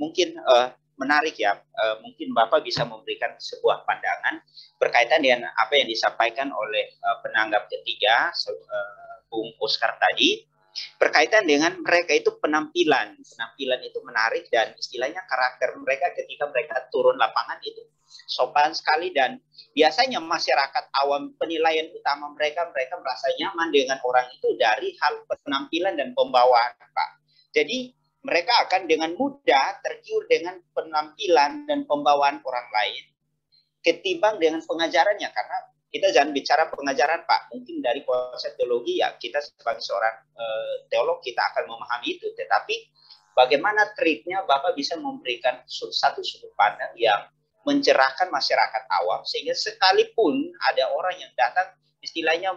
mungkin menarik ya, mungkin Bapak bisa memberikan sebuah pandangan berkaitan dengan apa yang disampaikan oleh penanggap ketiga, Bung Oscar tadi, berkaitan dengan mereka itu penampilan itu menarik, dan istilahnya karakter mereka ketika mereka turun lapangan itu sopan sekali, dan biasanya masyarakat awam penilaian utama mereka merasa nyaman dengan orang itu dari hal penampilan dan pembawaan, Pak. Jadi mereka akan dengan mudah tergiur dengan penampilan dan pembawaan orang lain ketimbang dengan pengajarannya, karena kita jangan bicara pengajaran, Pak. Mungkin dari konsep teologi ya kita sebagai seorang teolog kita akan memahami itu, tetapi bagaimana triknya Bapak bisa memberikan satu sudut pandang yang mencerahkan masyarakat awam, sehingga sekalipun ada orang yang datang istilahnya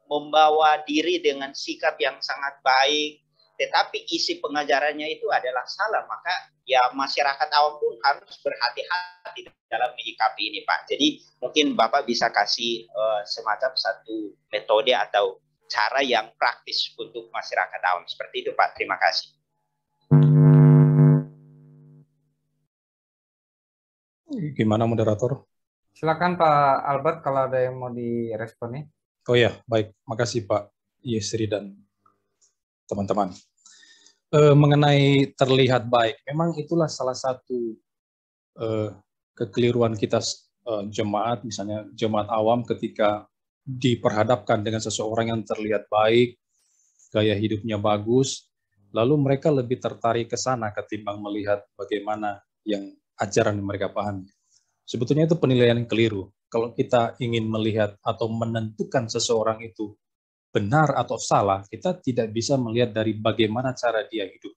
membawa diri dengan sikap yang sangat baik, tetapi isi pengajarannya itu adalah salah, maka ya masyarakat awam pun harus berhati-hati dalam menyikapi ini, Pak. Jadi mungkin Bapak bisa kasih semacam satu metode atau cara yang praktis untuk masyarakat awam. Seperti itu, Pak. Terima kasih. Gimana moderator? Silakan Pak Albert kalau ada yang mau direspon nih. Oh ya, baik. Makasih Pak Yesri dan teman-teman. Mengenai terlihat baik, memang itulah salah satu kekeliruan kita jemaat, misalnya jemaat awam ketika diperhadapkan dengan seseorang yang terlihat baik, gaya hidupnya bagus, lalu mereka lebih tertarik ke sana ketimbang melihat bagaimana yang ajaran yang mereka pahami. Sebetulnya itu penilaian yang keliru. Kalau kita ingin melihat atau menentukan seseorang itu benar atau salah, kita tidak bisa melihat dari bagaimana cara dia hidup,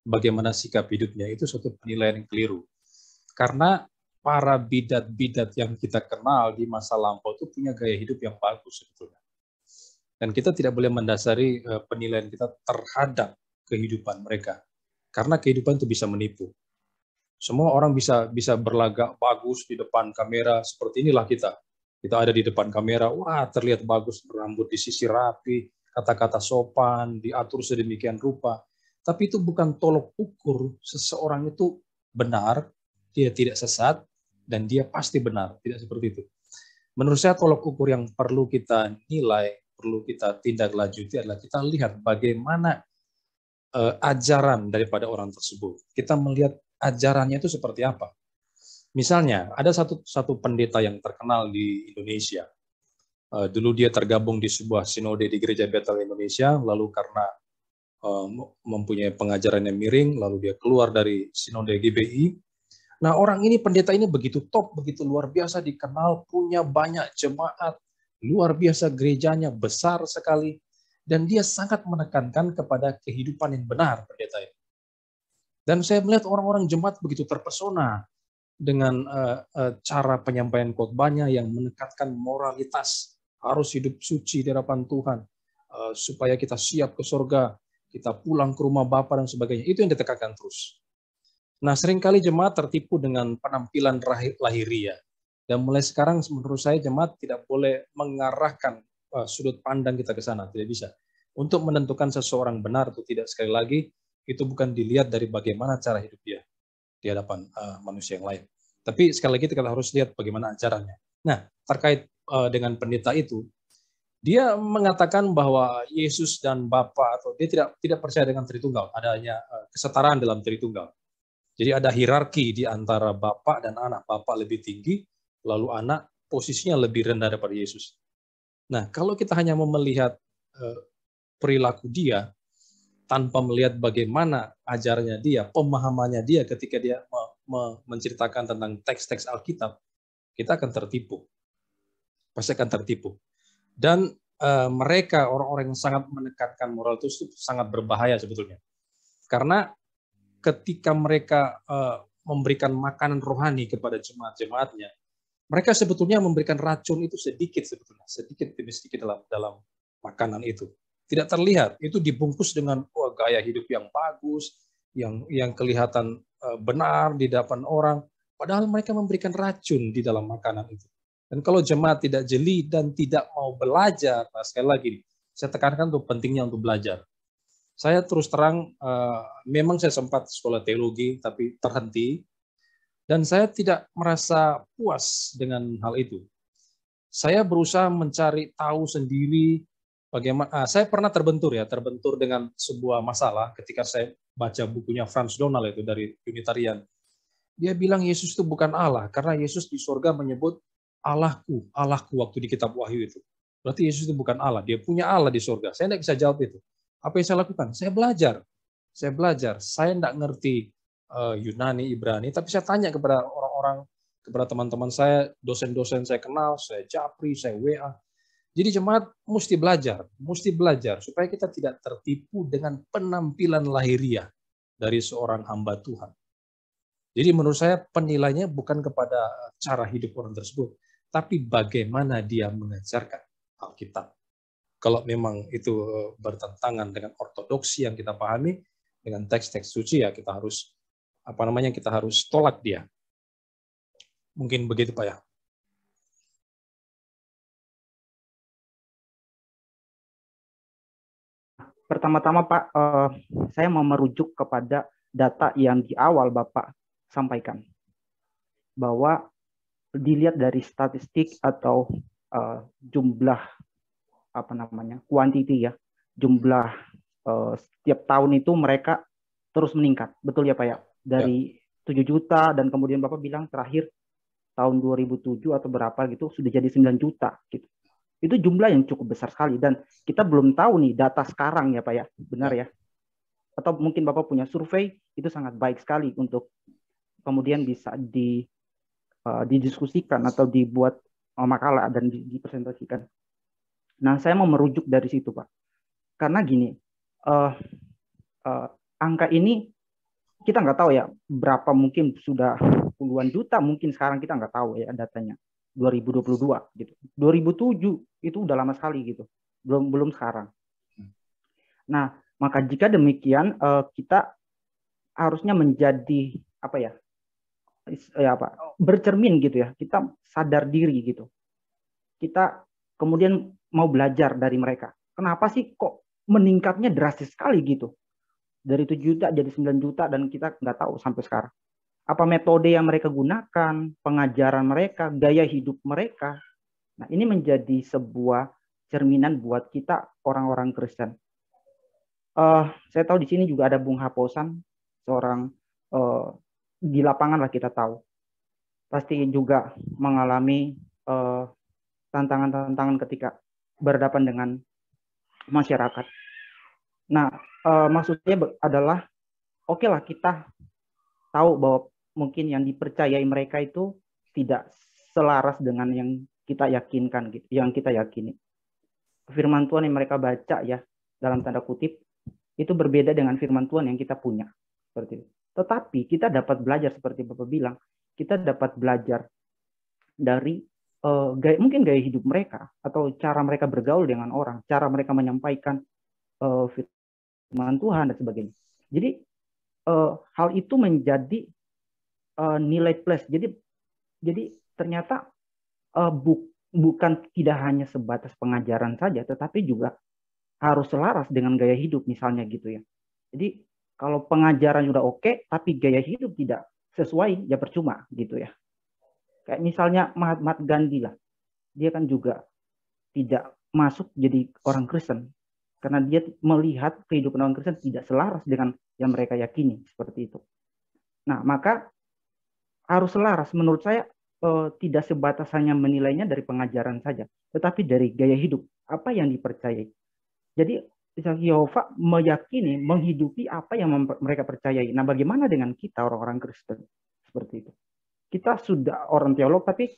bagaimana sikap hidupnya, itu suatu penilaian yang keliru. Karena para bidat-bidat yang kita kenal di masa lampau itu punya gaya hidup yang bagus sebetulnya. Dan kita tidak boleh mendasari penilaian kita terhadap kehidupan mereka. Karena kehidupan itu bisa menipu. Semua orang bisa berlagak bagus di depan kamera, seperti inilah kita. Kita ada di depan kamera, wah terlihat bagus, rambut disisir rapi, kata-kata sopan, diatur sedemikian rupa. Tapi itu bukan tolok ukur seseorang itu benar, dia tidak sesat, dan dia pasti benar. Tidak seperti itu. Menurut saya tolok ukur yang perlu kita nilai, perlu kita tindak lanjuti adalah kita lihat bagaimana ajaran daripada orang tersebut. Kita melihat ajarannya itu seperti apa. Misalnya, ada satu pendeta yang terkenal di Indonesia. Dulu dia tergabung di sebuah sinode di Gereja Bethel Indonesia, lalu karena mempunyai pengajaran yang miring, lalu dia keluar dari sinode GBI. Nah, orang ini, pendeta ini begitu top, begitu luar biasa, dikenal, punya banyak jemaat, luar biasa gerejanya, besar sekali, dan dia sangat menekankan kepada kehidupan yang benar, pendeta ini. Dan saya melihat orang-orang jemaat begitu terpesona dengan cara penyampaian khotbahnya yang menekatkan moralitas, harus hidup suci di hadapan Tuhan, supaya kita siap ke surga, kita pulang ke rumah Bapa dan sebagainya. Itu yang ditekankan terus. Nah, seringkali jemaat tertipu dengan penampilan lahiriah. Dan mulai sekarang menurut saya jemaat tidak boleh mengarahkan sudut pandang kita ke sana, tidak bisa. Untuk menentukan seseorang benar atau tidak, sekali lagi, itu bukan dilihat dari bagaimana cara hidup dia di hadapan manusia yang lain. Tapi sekali lagi kita harus lihat bagaimana ajarannya. Nah, terkait dengan pendeta itu, dia mengatakan bahwa Yesus dan Bapa, atau dia tidak percaya dengan Tritunggal, adanya kesetaraan dalam Tritunggal. Jadi ada hierarki di antara Bapa dan Anak. Bapa lebih tinggi, lalu Anak posisinya lebih rendah daripada Yesus. Nah, kalau kita hanya mau melihat perilaku dia, tanpa melihat bagaimana ajarnya dia, pemahamannya dia ketika dia menceritakan tentang teks-teks Alkitab, kita akan tertipu. Pasti akan tertipu. Dan mereka, orang-orang yang sangat menekankan moral itu sangat berbahaya sebetulnya. Karena ketika mereka memberikan makanan rohani kepada jemaat-jemaatnya, mereka sebetulnya memberikan racun itu sedikit sebetulnya, sedikit demi sedikit dalam makanan itu. Tidak terlihat, itu dibungkus dengan gaya hidup yang bagus, yang kelihatan benar di depan orang, padahal mereka memberikan racun di dalam makanan itu. Dan kalau jemaat tidak jeli dan tidak mau belajar, nah sekali lagi, saya tekankan untuk pentingnya untuk belajar. Saya terus terang, memang saya sempat sekolah teologi, tapi terhenti. Dan saya tidak merasa puas dengan hal itu. Saya berusaha mencari tahu sendiri bagaimana. Saya pernah terbentur dengan sebuah masalah ketika saya baca bukunya Franz Donald itu dari Unitarian. Dia bilang Yesus itu bukan Allah, karena Yesus di surga menyebut Allahku, Allahku waktu di kitab Wahyu itu. Berarti Yesus itu bukan Allah, dia punya Allah di surga. Saya tidak bisa jawab itu. Apa yang saya lakukan? Saya belajar. Saya tidak ngerti Yunani, Ibrani, tapi saya tanya kepada orang-orang, kepada teman-teman saya, dosen-dosen saya kenal, saya japri, saya WA. Jadi jemaat mesti belajar supaya kita tidak tertipu dengan penampilan lahiriah dari seorang hamba Tuhan. Jadi menurut saya penilainya bukan kepada cara hidup orang tersebut, tapi bagaimana dia mengajarkan Alkitab. Kalau memang itu bertentangan dengan ortodoksi yang kita pahami, dengan teks-teks suci, ya kita harus kita harus tolak dia. Mungkin begitu Pak ya. Pertama-tama Pak, saya mau merujuk kepada data yang di awal Bapak sampaikan, bahwa dilihat dari statistik atau jumlah kuantiti ya, jumlah setiap tahun itu mereka terus meningkat, betul ya Pak ya? Dari 7 juta dan kemudian Bapak bilang terakhir tahun 2007 atau berapa gitu sudah jadi 9 juta gitu. Itu jumlah yang cukup besar sekali dan kita belum tahu nih data sekarang ya Pak ya, benar ya? Atau mungkin Bapak punya survei, itu sangat baik sekali untuk kemudian bisa didiskusikan atau dibuat makalah dan dipresentasikan. Nah, saya mau merujuk dari situ, Pak. Karena gini, angka ini kita nggak tahu ya, berapa mungkin sudah puluhan juta, mungkin sekarang kita nggak tahu ya datanya. 2022 gitu. 2007 itu udah lama sekali gitu. Belum sekarang. Nah, maka jika demikian kita harusnya menjadi bercermin gitu ya. Kita sadar diri gitu. Kita kemudian mau belajar dari mereka. Kenapa sih kok meningkatnya drastis sekali gitu? Dari 7 juta jadi 9 juta dan kita nggak tahu sampai sekarang. Apa metode yang mereka gunakan, pengajaran mereka, gaya hidup mereka. Nah, ini menjadi sebuah cerminan buat kita orang-orang Kristen. Saya tahu di sini juga ada Bung Haposan, seorang di lapangan lah kita tahu. Pasti juga mengalami tantangan-tantangan ketika berhadapan dengan masyarakat. Nah, maksudnya adalah oke lah kita tahu bahwa mungkin yang dipercayai mereka itu tidak selaras dengan yang kita yakinkan gitu, yang kita yakini. Firman Tuhan yang mereka baca ya dalam tanda kutip itu berbeda dengan firman Tuhan yang kita punya seperti itu. Tetapi kita dapat belajar seperti Bapak bilang, kita dapat belajar dari mungkin gaya hidup mereka atau cara mereka bergaul dengan orang, cara mereka menyampaikan firman Tuhan dan sebagainya. Jadi hal itu menjadi nilai plus. Jadi ternyata bukan tidak hanya sebatas pengajaran saja, tetapi juga harus selaras dengan gaya hidup misalnya gitu ya. Jadi kalau pengajaran sudah oke, tapi gaya hidup tidak sesuai, ya percuma gitu ya. Kayak misalnya Mahatma Gandhi lah, dia kan juga tidak masuk jadi orang Kristen karena dia melihat kehidupan orang Kristen tidak selaras dengan yang mereka yakini seperti itu. Nah, maka harus selaras. Menurut saya tidak sebatas hanya menilainya dari pengajaran saja, tetapi dari gaya hidup, apa yang dipercayai. Jadi Yehova meyakini, menghidupi apa yang mereka percayai. Nah, bagaimana dengan kita orang-orang Kristen seperti itu? Kita sudah orang teolog, tapi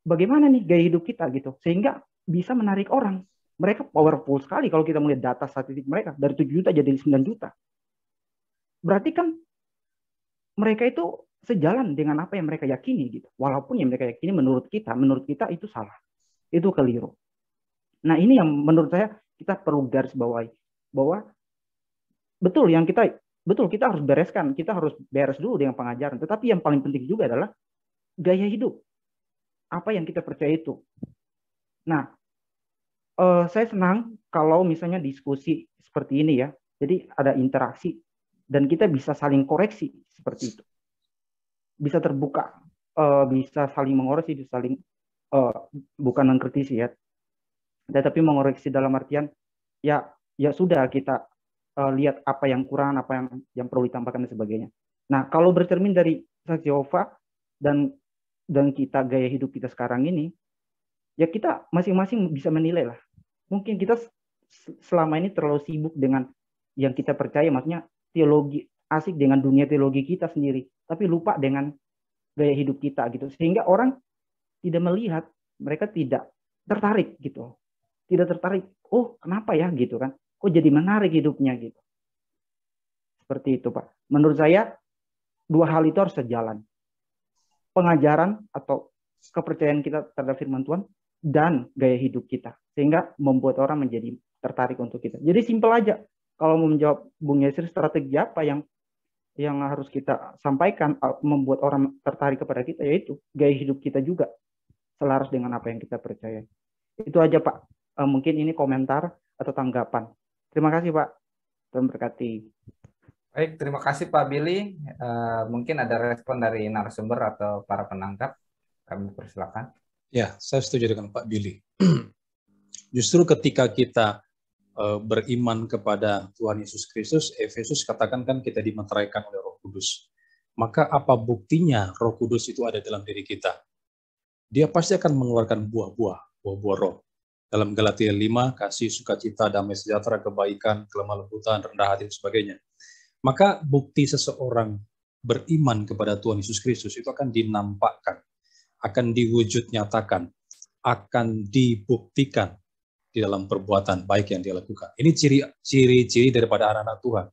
bagaimana nih gaya hidup kita gitu, sehingga bisa menarik orang. Mereka powerful sekali kalau kita melihat data statistik mereka dari 7 juta jadi 9 juta. Berarti kan mereka itu sejalan dengan apa yang mereka yakini gitu. Walaupun yang mereka yakini menurut kita itu salah. Itu keliru. Nah, ini yang menurut saya kita perlu garis bawahi bahwa kita harus bereskan, kita harus beres dulu dengan pengajaran. Tetapi yang paling penting juga adalah gaya hidup. Apa yang kita percaya itu. Nah, saya senang kalau misalnya diskusi seperti ini ya, Jadi ada interaksi dan kita bisa saling koreksi seperti itu. Bisa terbuka, bisa saling mengoreksi, bisa saling bukan mengkritisi ya, tetapi mengoreksi dalam artian ya sudah kita lihat apa yang kurang, apa yang perlu ditambahkan dan sebagainya. Nah, kalau bercermin dari saksi Yehova dan kita gaya hidup kita sekarang ini, ya kita masing-masing bisa menilai lah. Mungkin kita selama ini terlalu sibuk dengan yang kita percaya, maksudnya teologi, asik dengan dunia teologi kita sendiri, tapi lupa dengan gaya hidup kita gitu. Sehingga orang tidak melihat, mereka tidak tertarik gitu. Tidak tertarik, oh kenapa ya gitu kan. Kok jadi menarik hidupnya gitu. Seperti itu Pak. Menurut saya, dua hal itu harus sejalan. Pengajaran atau kepercayaan kita terhadap firman Tuhan dan gaya hidup kita. Sehingga membuat orang menjadi tertarik untuk kita. Jadi simpel aja. Kalau mau menjawab Bung Yesir, strategi apa yang harus kita sampaikan membuat orang tertarik kepada kita, yaitu gaya hidup kita juga selaras dengan apa yang kita percaya. Itu aja Pak. Mungkin ini komentar atau tanggapan. Terima kasih Pak. Tuhan berkati. Baik, terima kasih Pak Billy. Mungkin ada respon dari narasumber atau para penangkap. Kami persilakan. Ya, saya setuju dengan Pak Billy. Justru ketika kita beriman kepada Tuhan Yesus Kristus, Efesus katakan kan kita dimeteraikan oleh Roh Kudus. Maka apa buktinya Roh Kudus itu ada dalam diri kita? Dia pasti akan mengeluarkan buah-buah roh. Dalam Galatia 5, kasih, sukacita, damai sejahtera, kebaikan, kelemah lembutan, rendah hati, dan sebagainya. Maka bukti seseorang beriman kepada Tuhan Yesus Kristus itu akan dinampakkan, akan diwujud nyatakan, akan dibuktikan di dalam perbuatan baik yang dia lakukan. Ini ciri-ciri daripada anak-anak Tuhan,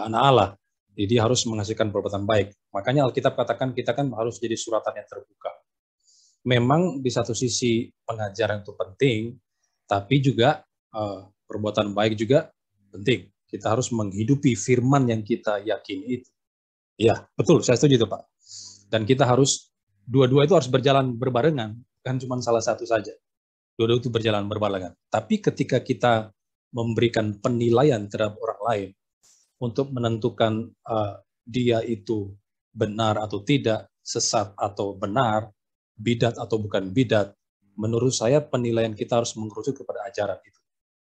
anak Allah. Jadi dia harus menghasilkan perbuatan baik. Makanya Alkitab katakan kita kan harus jadi suratan yang terbuka. Memang di satu sisi pengajaran itu penting, tapi juga perbuatan baik juga penting. Kita harus menghidupi firman yang kita yakini itu. Ya, betul, saya setuju itu Pak. Dan kita harus, dua-dua itu harus berjalan berbarengan, kan cuma salah satu saja. Dua-dua itu berjalan berbarengan. Tapi ketika kita memberikan penilaian terhadap orang lain, untuk menentukan dia itu benar atau tidak, sesat atau benar, bidat atau bukan bidat, menurut saya penilaian kita harus mengerucut kepada ajaran itu.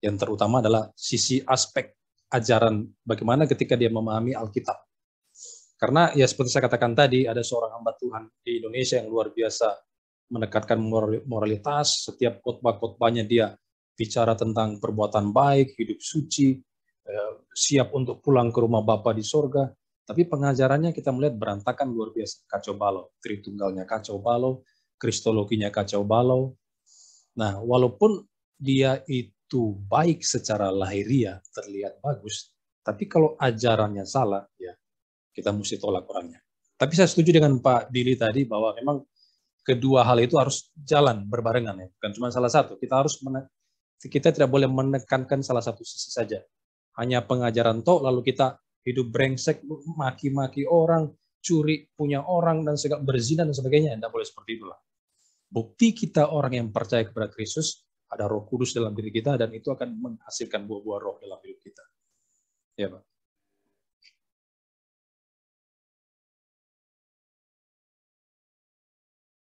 Yang terutama adalah sisi aspek ajaran, bagaimana ketika dia memahami Alkitab. Karena ya seperti saya katakan tadi, ada seorang hamba Tuhan di Indonesia yang luar biasa menekankan moralitas, setiap khotbah-khotbahnya dia bicara tentang perbuatan baik, hidup suci, siap untuk pulang ke rumah Bapa di sorga, tapi pengajarannya kita melihat berantakan luar biasa, kacau balau, Tritunggalnya kacau balau, kristologinya kacau balau. Nah, walaupun dia itu baik secara lahiriah, terlihat bagus, tapi kalau ajarannya salah, ya kita mesti tolak orangnya. Tapi saya setuju dengan Pak Billy tadi bahwa memang kedua hal itu harus jalan berbarengan ya, bukan cuma salah satu. Kita tidak boleh menekankan salah satu sisi saja. Hanya pengajaran toh lalu kita hidup brengsek, maki-maki orang, curi punya orang dan segala berzina dan sebagainya, tidak boleh seperti itulah. Bukti kita orang yang percaya kepada Kristus, ada Roh Kudus dalam diri kita dan itu akan menghasilkan buah-buah roh dalam hidup kita. Ya, Pak.